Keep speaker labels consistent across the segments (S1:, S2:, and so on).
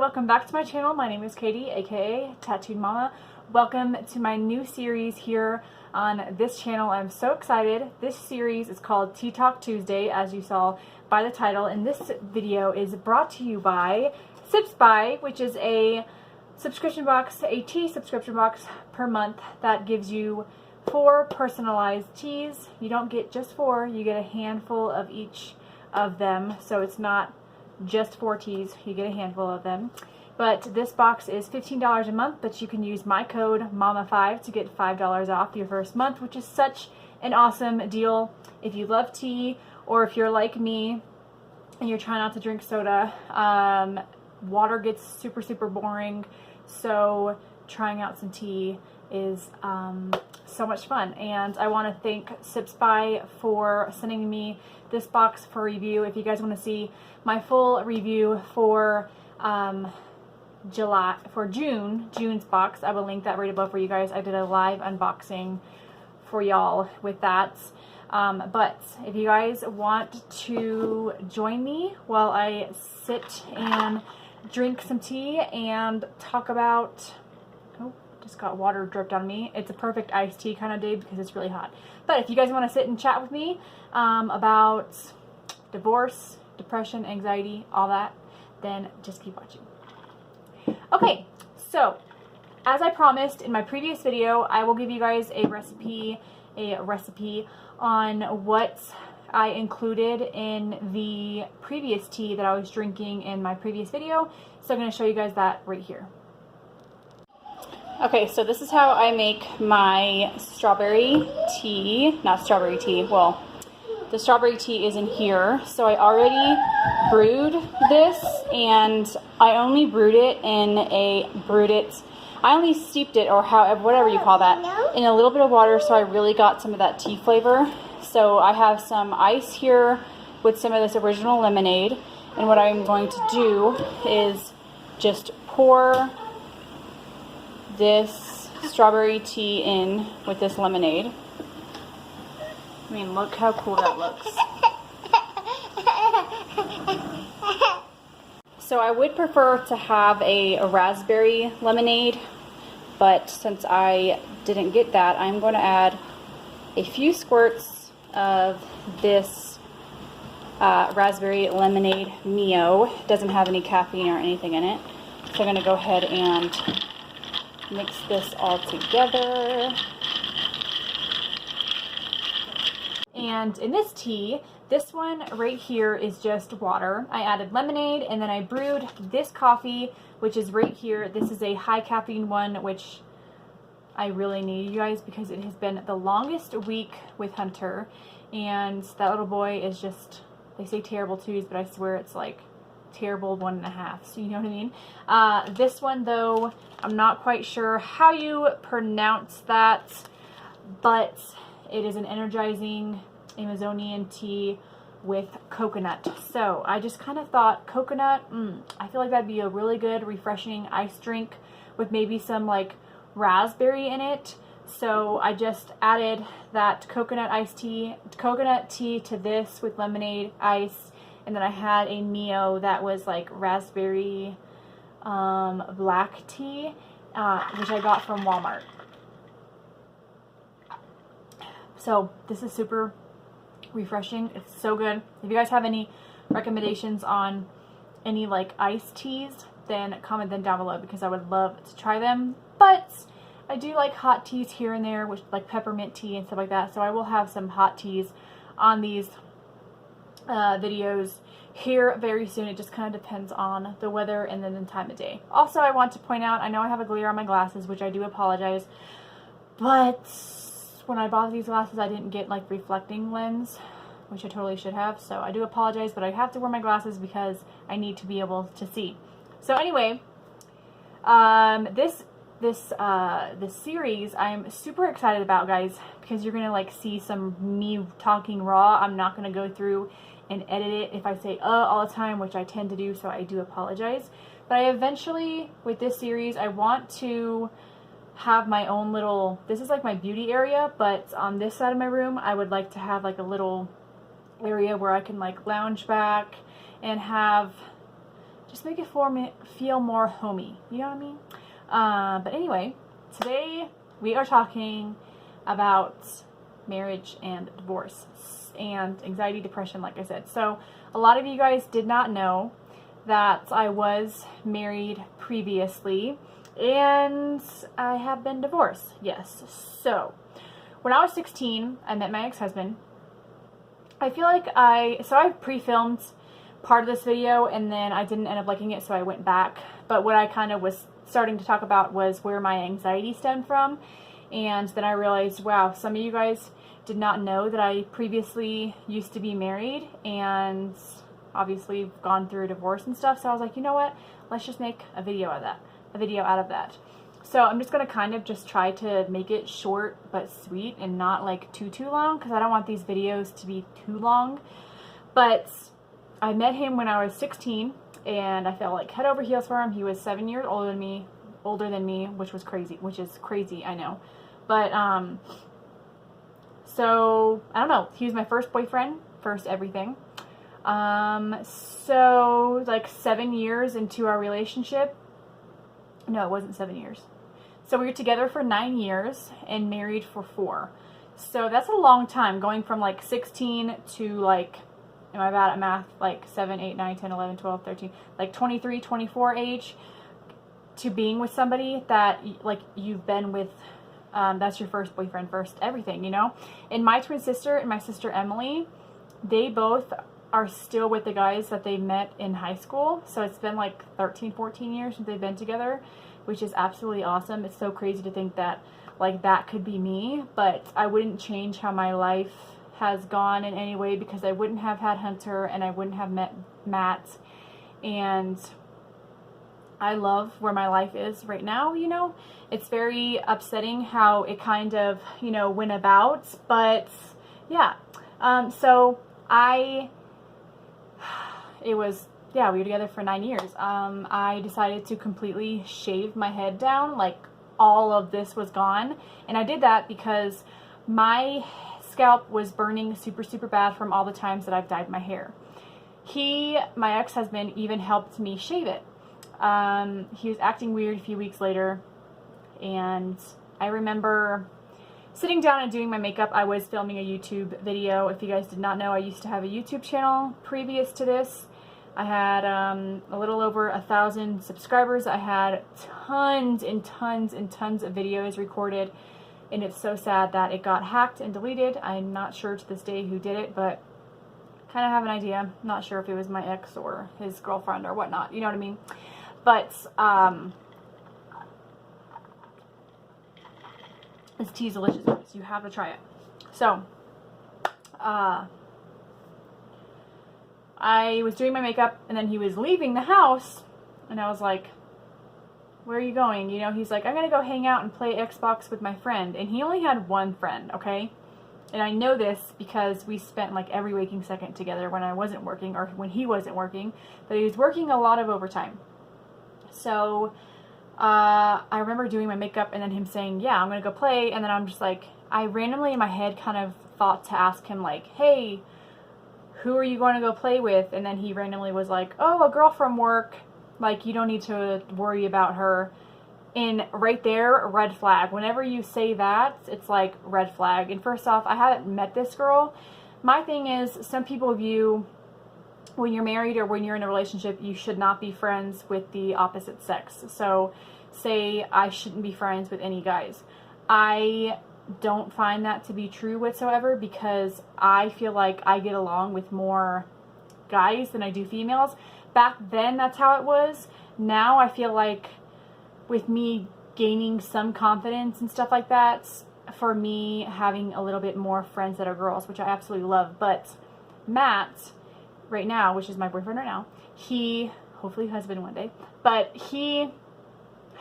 S1: welcome back to my channel. My name is Katie, aka Tattooed Mama. Welcome to my new series here on this channel. I'm so excited. This series is called Tea Talk Tuesday, as you saw by the title, and this video is brought to you by sipsby, which is a subscription box, a tea subscription box per month that gives you 4 personalized teas. You don't get just 4, you get a handful of each of them, so it's not just 4 teas, you get a handful of them. But this box is $15 a month, but you can use my code MAMA5 to get $5 off your first month, which is such an awesome deal. If you love tea, or if you're like me and you're trying not to drink soda, water gets super boring, so trying out some tea is so much fun. And I want to thank sipsby for sending me this box for review. If you guys want to see my full review for June's box, I will link that right above for you guys. I did a live unboxing for y'all with that. But if you guys want to join me while I sit and drink some tea and talk about, oh, just got water dripped on me. It's a perfect iced tea kind of day because it's really hot. But if you guys want to sit and chat with me about divorce, depression, anxiety, all that, then just keep watching. Okay, so as I promised in my previous video, I will give you guys a recipe on what I included in the previous tea that I was drinking in my previous video. So I'm going to show you guys that right here. Okay, so this is how I make my strawberry tea. Not strawberry tea, well, the strawberry tea is in here. So I already brewed this, and I only brewed it in I only steeped it, or however, whatever you call that, in a little bit of water, so I really got some of that tea flavor. So I have some ice here with some of this original lemonade, and what I'm going to do is just pour this strawberry tea in with this lemonade. I mean, look how cool that looks. So I would prefer to have a raspberry lemonade, but since I didn't get that, I'm going to add a few squirts of this raspberry lemonade Mio. It doesn't have any caffeine or anything in it. So I'm going to go ahead and mix this all together. And in this tea, this one right here is just water. I added lemonade, and then I brewed this coffee, which is right here. This is a high caffeine one, which I really need, you guys, because it has been the longest week with Hunter, and that little boy is just, they say terrible twos, but I swear it's like terrible 1.5, so you know what I mean. This one, though, I'm not quite sure how you pronounce that, but it is an energizing Amazonian tea with coconut. So I just kind of thought coconut, I feel like that'd be a really good refreshing ice drink with maybe some like raspberry in it. So I just added that coconut tea to this with lemonade, ice, and then I had a Mio that was like raspberry black tea, which I got from Walmart. So this is super refreshing. It's so good. If you guys have any recommendations on any like iced teas, then comment them down below because I would love to try them. But I do like hot teas here and there, which like peppermint tea and stuff like that. So I will have some hot teas on these videos here very soon. It just kind of depends on the weather and then the time of day. Also, I want to point out, I know I have a glare on my glasses, which I do apologize, but when I bought these glasses, I didn't get like reflecting lens, which I totally should have. So I do apologize, but I have to wear my glasses because I need to be able to see. So anyway, this series I'm super excited about, guys, because you're gonna like see some me talking raw. I'm not gonna go through and edit it if I say all the time, which I tend to do, so I do apologize. But I eventually, with this series, I want to have my own little, this is like my beauty area, but on this side of my room I would like to have like a little area where I can like lounge back and have just make it feel more homey. You know what I mean? But anyway, today we are talking about marriage and divorce and anxiety, depression, like I said. So a lot of you guys did not know that I was married previously and I have been divorced. Yes. So when I was 16, I met my ex-husband. I feel like I pre-filmed part of this video and then I didn't end up liking it, so I went back. But what I kind of was starting to talk about was where my anxiety stemmed from. And then I realized, wow, some of you guys did not know that I previously used to be married and obviously gone through a divorce and stuff. So I was like, you know what? Let's just make a video out of that. So I'm just going to kind of just try to make it short but sweet and not like too long, because I don't want these videos to be too long. But I met him when I was 16 and I fell like head over heels for him. He was 7 years older than me, which is crazy, I know. But so I don't know, he was my first boyfriend, first everything. So like 7 years into our relationship, no, it wasn't 7 years. So we were together for 9 years and married for 4. So that's a long time, going from like 16 to like, am I bad at math, like 7, 8, 9, 10, 11, 12, 13, like 23, 24 age, to being with somebody that like you've been with, that's your first boyfriend, first everything, you know? And my twin sister and my sister Emily, they both are still with the guys that they met in high school. So it's been like 13, 14 years since they've been together, which is absolutely awesome. It's so crazy to think that like that could be me, but I wouldn't change how my life has gone in any way, because I wouldn't have had Hunter and I wouldn't have met Matt. And I love where my life is right now, you know. It's very upsetting how it kind of, you know, went about, but yeah. We were together for 9 years. I decided to completely shave my head down, like all of this was gone. And I did that because my scalp was burning super bad from all the times that I've dyed my hair. My ex-husband, even helped me shave it. He was acting weird a few weeks later, and I remember sitting down and doing my makeup. I was filming a YouTube video. If you guys did not know, I used to have a YouTube channel previous to this. I had a little over 1,000 subscribers. I had tons and tons and tons of videos recorded, and it's so sad that it got hacked and deleted. I'm not sure to this day who did it, but kind of have an idea. I'm not sure if it was my ex or his girlfriend or whatnot, you know what I mean? But this tea is delicious, guys. You have to try it. So I was doing my makeup, and then he was leaving the house, and I was like, where are you going? You know, he's like, I'm gonna go hang out and play Xbox with my friend. And he only had one friend, okay? And I know this because we spent like every waking second together when I wasn't working, or when he wasn't working, but he was working a lot of overtime. So I remember doing my makeup and then him saying, yeah, I'm gonna go play. And then I'm just like, I randomly in my head kind of thought to ask him like, hey, who are you going to go play with? And then he randomly was like, oh, a girl from work. Like, you don't need to worry about her. And right there, red flag. Whenever you say that, it's like red flag. And first off, I haven't met this girl. My thing is, some people view when you're married or when you're in a relationship, you should not be friends with the opposite sex. So say I shouldn't be friends with any guys. I don't find that to be true whatsoever, because I feel like I get along with more guys than I do females. Back then, that's how it was. Now I feel like with me gaining some confidence and stuff like that, for me having a little bit more friends that are girls, which I absolutely love. But Matt, right now, which is my boyfriend right now, he, hopefully husband one day, but he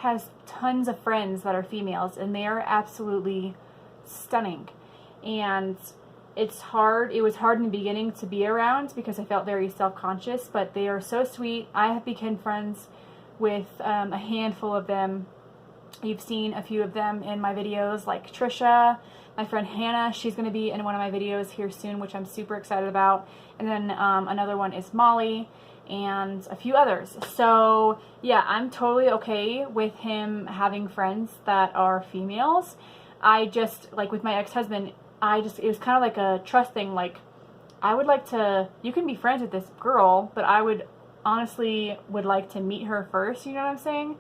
S1: has tons of friends that are females, and they are absolutely stunning. And it was hard in the beginning to be around because I felt very self-conscious, but they are so sweet. I have become friends with a handful of them. You've seen a few of them in my videos, like Trisha, my friend Hannah. She's going to be in one of my videos here soon, which I'm super excited about. And then another one is Molly. and a few others. So yeah, I'm totally okay with him having friends that are females. I just, like with my ex-husband, it was kind of like a trust thing. Like, I would like to, you can be friends with this girl, but I would honestly would like to meet her first, you know what I'm saying?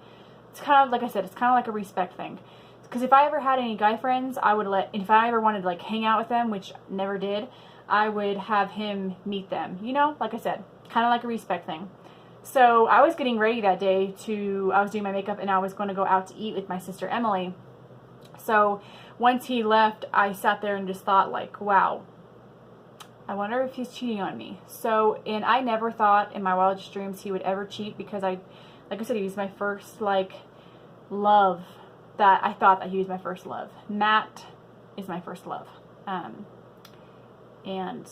S1: It's kind of, like I said, it's kind of like a respect thing. Because if I ever had any guy friends, if I ever wanted to like hang out with them, which never did, I would have him meet them, you know, like I said, kind of like a respect thing. So I was getting ready that day I was doing my makeup and I was going to go out to eat with my sister Emily. So once he left, I sat there and just thought like, wow, I wonder if he's cheating on me. So, and I never thought in my wildest dreams he would ever cheat, because like I said, he was my first like love. That I thought that he was my first love. Matt is my first love. And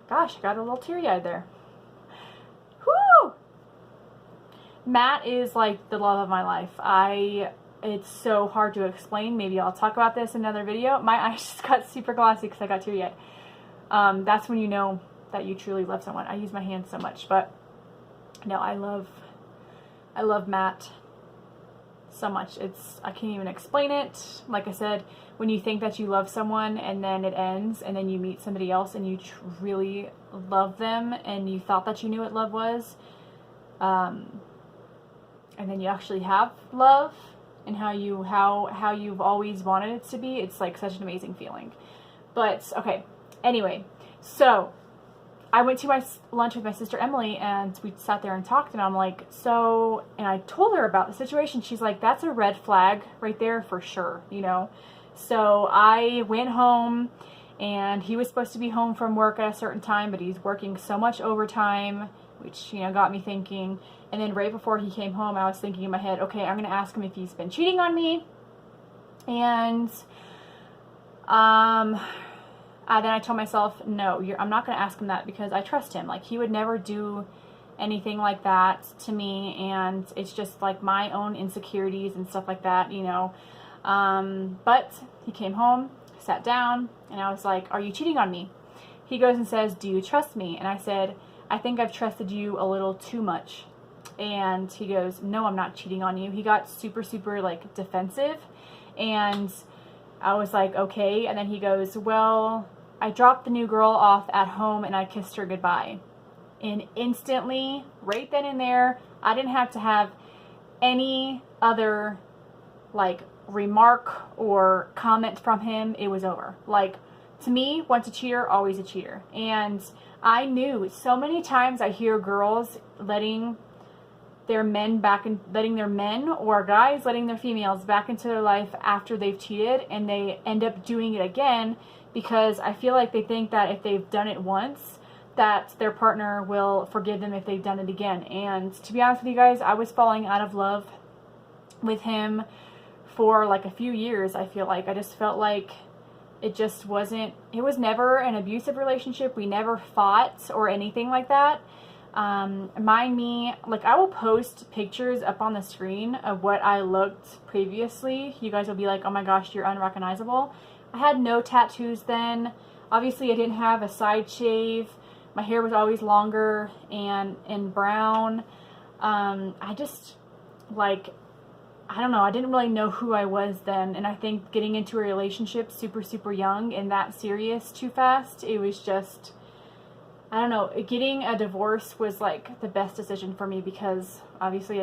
S1: gosh, I got a little teary-eyed there. Whoo! Matt is like the love of my life. It's so hard to explain. Maybe I'll talk about this in another video. My eyes just got super glossy because I got teary-eyed. That's when you know that you truly love someone. I use my hands so much, but no, I love Matt so much. I can't even explain it. Like I said, when you think that you love someone and then it ends and then you meet somebody else and you really love them and you thought that you knew what love was, and then you actually have love and how you've always wanted it to be, it's like such an amazing feeling. But okay, anyway, so I went to my lunch with my sister Emily and we sat there and talked, and I'm like, so, and I told her about the situation. She's like, that's a red flag right there for sure, you know? So I went home, and he was supposed to be home from work at a certain time, but he's working so much overtime, which, you know, got me thinking. And then right before he came home, I was thinking in my head, okay, I'm going to ask him if he's been cheating on me. And, then I told myself, no, I'm not going to ask him that, because I trust him. Like, he would never do anything like that to me, and it's just like my own insecurities and stuff like that, you know. But he came home, sat down, and I was like, are you cheating on me? He goes and says, do you trust me? And I said, I think I've trusted you a little too much. And he goes, no, I'm not cheating on you. He got super, super like defensive, and I was like, okay. And then he goes, well, I dropped the new girl off at home and I kissed her goodbye. And instantly, right then and there, I didn't have to have any other like remark or comment from him. It was over. Like, to me, once a cheater, always a cheater. And I knew so many times I hear girls letting their men or guys letting their females back into their life after they've cheated, and they end up doing it again, because I feel like they think that if they've done it once, that their partner will forgive them if they've done it again. And to be honest with you guys, I was falling out of love with him for like a few years. I feel like I just felt like it was never an abusive relationship. We never fought or anything like that. Mind me, like, I will post pictures up on the screen of what I looked previously. You guys will be like, oh my gosh, you're unrecognizable. I had no tattoos then. Obviously, I didn't have a side shave. My hair was always longer and brown. I just, like, I don't know, I didn't really know who I was then. And I think getting into a relationship super, super young and that serious too fast, it was just, I don't know, getting a divorce was like the best decision for me, because obviously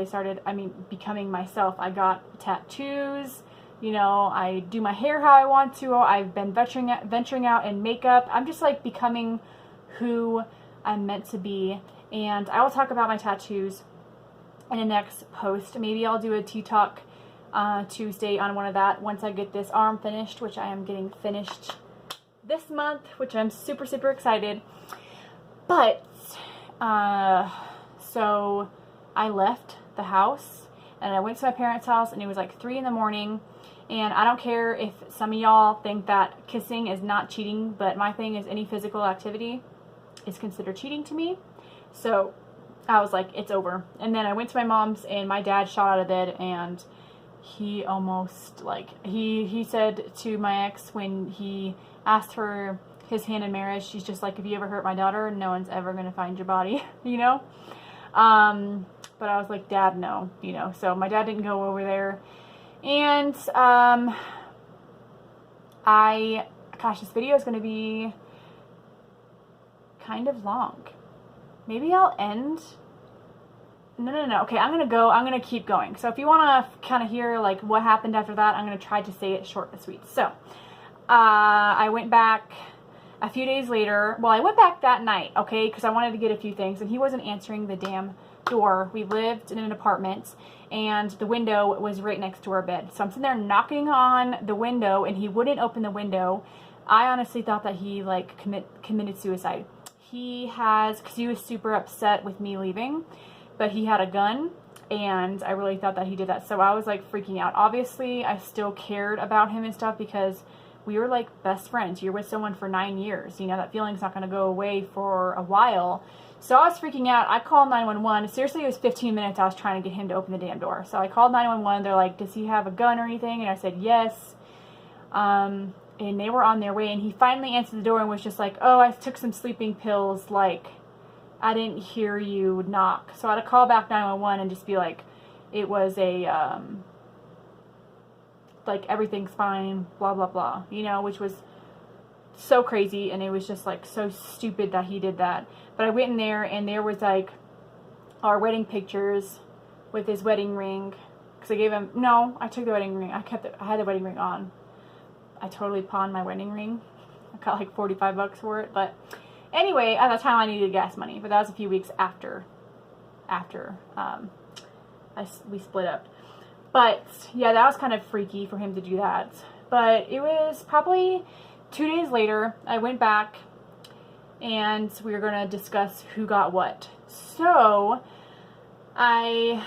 S1: becoming myself. I got tattoos, you know, I do my hair how I want to. I've been venturing out in makeup. I'm just like becoming who I'm meant to be. And I will talk about my tattoos in the next post. Maybe I'll do a tea talk Tuesday on one of that once I get this arm finished, which I am getting finished this month, which I'm super, super excited. But, so I left the house and I went to my parents' house, and it was like 3 in the morning. And I don't care if some of y'all think that kissing is not cheating, but my thing is any physical activity is considered cheating to me. So I was like, it's over. And then I went to my mom's, and my dad shot out of bed, and he almost, like, he said to my ex when he asked her his hand in marriage. She's just like, if you ever hurt my daughter, no one's ever going to find your body, you know? But I was like, Dad, no, you know? So my dad didn't go over there. And, gosh, this video is going to be kind of long. Maybe I'll end. No. Okay, I'm going to keep going. So if you want to kind of hear like what happened after that, I'm going to try to say it short and sweet. So, I went back a few days later. Well, I went back that night, okay, because I wanted to get a few things, and he wasn't answering the damn door. We lived in an apartment, and the window was right next to our bed. So I'm sitting there knocking on the window, and he wouldn't open the window. I honestly thought that he like committed suicide. Because he was super upset with me leaving, but he had a gun, and I really thought that he did that. So I was like freaking out. Obviously, I still cared about him and stuff because we were like best friends. You're with someone for 9 years. You know, that feeling's not going to go away for a while. So I was freaking out. I called 911. Seriously, it was 15 minutes I was trying to get him to open the damn door. So I called 911. They're like, does he have a gun or anything? And I said, yes. And they were on their way. And he finally answered the door and was just like, oh, I took some sleeping pills. Like, I didn't hear you knock. So I had to call back 911 and just be like, it was a, like, everything's fine, blah, blah, blah. You know, which was so crazy, and it was just like so stupid that he did that. But I went in there, and there was like our wedding pictures with his wedding ring, because I gave him, no, I took the wedding ring, I had the wedding ring on. I totally pawned my wedding ring. I got like 45 bucks for it. But anyway, at the time I needed gas money, but that was a few weeks after we split up. But yeah, that was kind of freaky for him to do that. But it was probably 2 days later, I went back, and we were going to discuss who got what. So I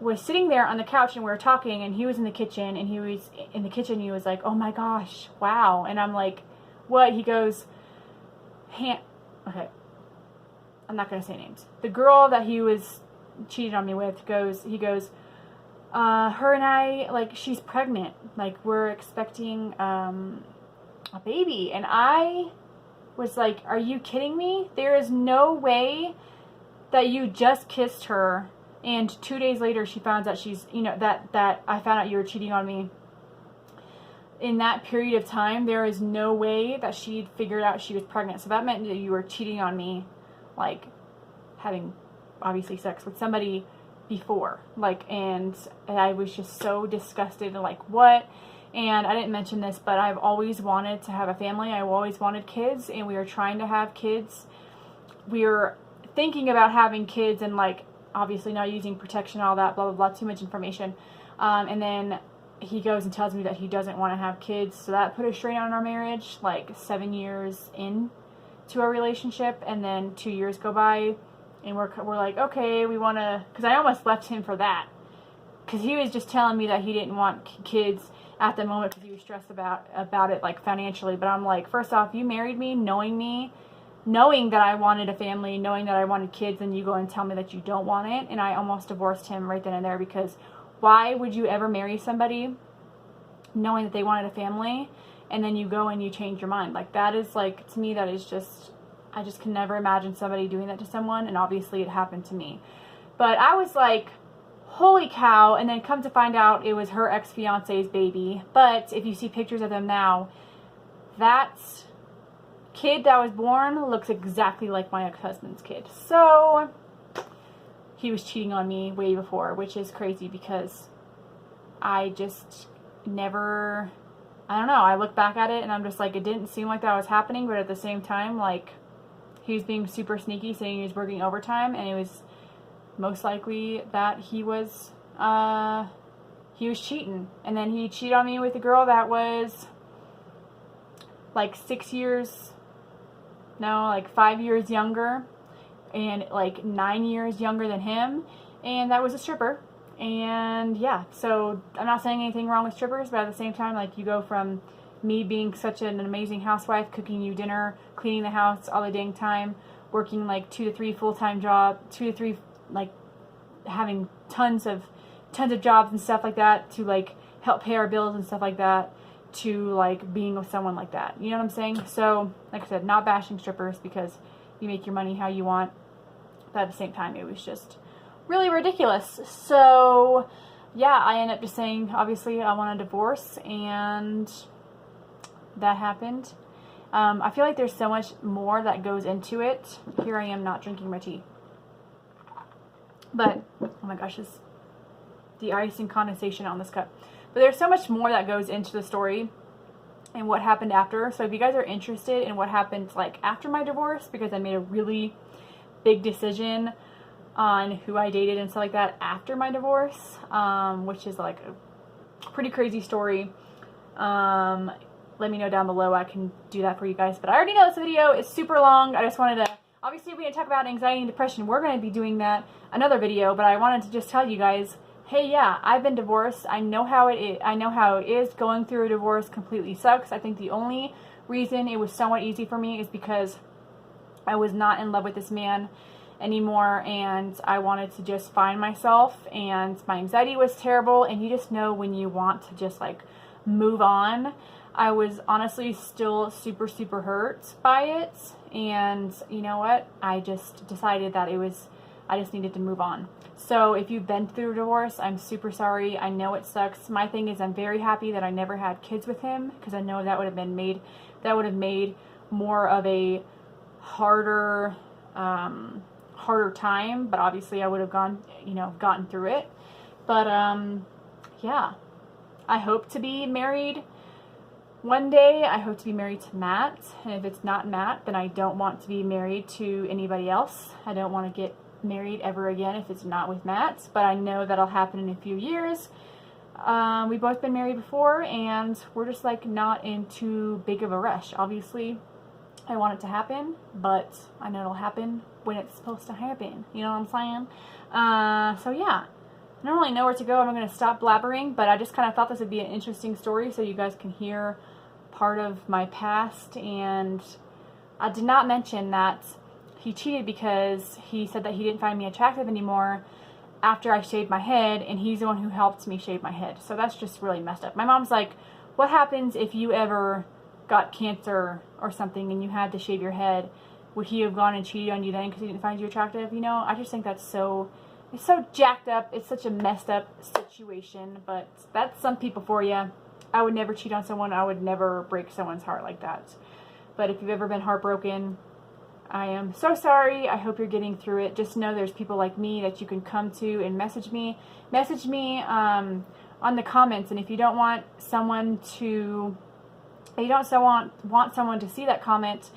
S1: was sitting there on the couch, and we were talking, and he was in the kitchen, and he was like, oh my gosh, wow. And I'm like, what? He goes, okay, I'm not going to say names. The girl that he was cheating on me with he goes, her and I, like, she's pregnant. Like, we're expecting, a baby. And I was like, are you kidding me? There is no way that you just kissed her, and 2 days later she found out she's, you know, that I found out you were cheating on me. In that period of time, there is no way that she'd figured out she was pregnant. So that meant that you were cheating on me, like, having, obviously, sex with somebody before. Like, and I was just so disgusted and like, what? And I didn't mention this, but I've always wanted to have a family. I've always wanted kids, and we are trying to have kids. We're thinking about having kids, and like, obviously not using protection, all that, blah, blah, blah, too much information. And then he goes and tells me that he doesn't want to have kids. So that put a strain on our marriage, like 7 years into our relationship. And then 2 years go by, and we're like, okay, we want to, because I almost left him for that. Because he was just telling me that he didn't want kids at the moment because he was stressed about it, like, financially. But I'm like, first off, you married me, knowing that I wanted a family, knowing that I wanted kids, and you go and tell me that you don't want it. And I almost divorced him right then and there, because why would you ever marry somebody knowing that they wanted a family, and then you go and you change your mind? Like, that is, like, to me, that is just, I just can never imagine somebody doing that to someone, and obviously it happened to me. But I was like, holy cow. And then come to find out, it was her ex-fiance's baby. But if you see pictures of them now, that kid that was born looks exactly like my ex-husband's kid. So he was cheating on me way before, which is crazy, because I just never, I don't know, I look back at it and I'm just like, it didn't seem like that was happening, but at the same time, like, he was being super sneaky, saying he was working overtime, and it was most likely that he was cheating. And then he cheated on me with a girl that was like 5 years younger, and like 9 years younger than him, and that was a stripper. And yeah, so I'm not saying anything wrong with strippers, but at the same time, like, you go from me being such an amazing housewife, cooking you dinner, cleaning the house all the dang time, working like 2 to 3 full-time jobs, 2 to 3, like, having tons of jobs and stuff like that to like help pay our bills and stuff like that, to like being with someone like that. You know what I'm saying? So like I said, not bashing strippers because you make your money how you want, but at the same time it was just really ridiculous. So yeah, I ended up just saying obviously I want a divorce, and that happened. I feel like there's so much more that goes into it. Here I am not drinking my tea, but oh my gosh, is the ice and condensation on this cup. But there's so much more that goes into the story and what happened after. So if you guys are interested in what happened like after my divorce, because I made a really big decision on who I dated and stuff like that after my divorce, which is like a pretty crazy story. Let me know down below. I can do that for you guys. But I already know this video is super long. I just wanted to, obviously we're going to talk about anxiety and depression. We're going to be doing that another video, but I wanted to just tell you guys, hey, yeah, I've been divorced. I know how it is. I know how it is. Going through a divorce completely sucks. I think the only reason it was somewhat easy for me is because I was not in love with this man anymore, and I wanted to just find myself, and my anxiety was terrible, and you just know when you want to just like move on. I was honestly still super, super hurt by it, and you know what? I just decided that I just needed to move on. So if you've been through a divorce, I'm super sorry. I know it sucks. My thing is I'm very happy that I never had kids with him, because I know that would have made more of a harder time, but obviously I would have gotten through it. But yeah, I hope to be married one day. I hope to be married to Matt, and if it's not Matt, then I don't want to be married to anybody else. I don't want to get married ever again if it's not with Matt, but I know that'll happen in a few years. We've both been married before, and we're just like not in too big of a rush. Obviously I want it to happen, but I know it'll happen when it's supposed to happen. You know what I'm saying? So yeah, I don't really know where to go. I'm going to stop blabbering, but I just kind of thought this would be an interesting story so you guys can hear part of my past. And I did not mention that he cheated because he said that he didn't find me attractive anymore after I shaved my head, and he's the one who helped me shave my head. So that's just really messed up. My mom's like, what happens if you ever got cancer or something and you had to shave your head? Would he have gone and cheated on you then because he didn't find you attractive? You know, I just think that's so, it's so jacked up. It's such a messed up situation, but that's some people for you. I would never cheat on someone. I would never break someone's heart like that. But if you've ever been heartbroken, I am so sorry. I hope you're getting through it. Just know there's people like me that you can come to and message me on the comments. And if you don't want someone to, want someone to see that comment,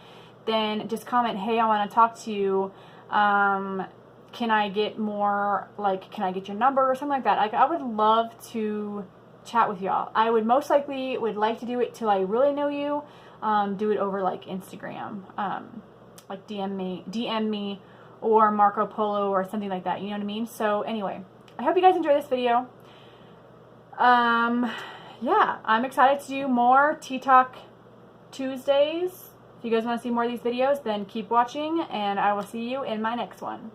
S1: then just comment, hey, I want to talk to you. Can I get more, like, can I get your number or something like that? Like, I would love to chat with y'all. I would most likely would like to do it till I really know you. Do it over like Instagram. Like DM me or Marco Polo or something like that, you know what I mean? So anyway, I hope you guys enjoy this video. Yeah, I'm excited to do more Tea Talk Tuesdays. If you guys want to see more of these videos, then keep watching, and I will see you in my next one.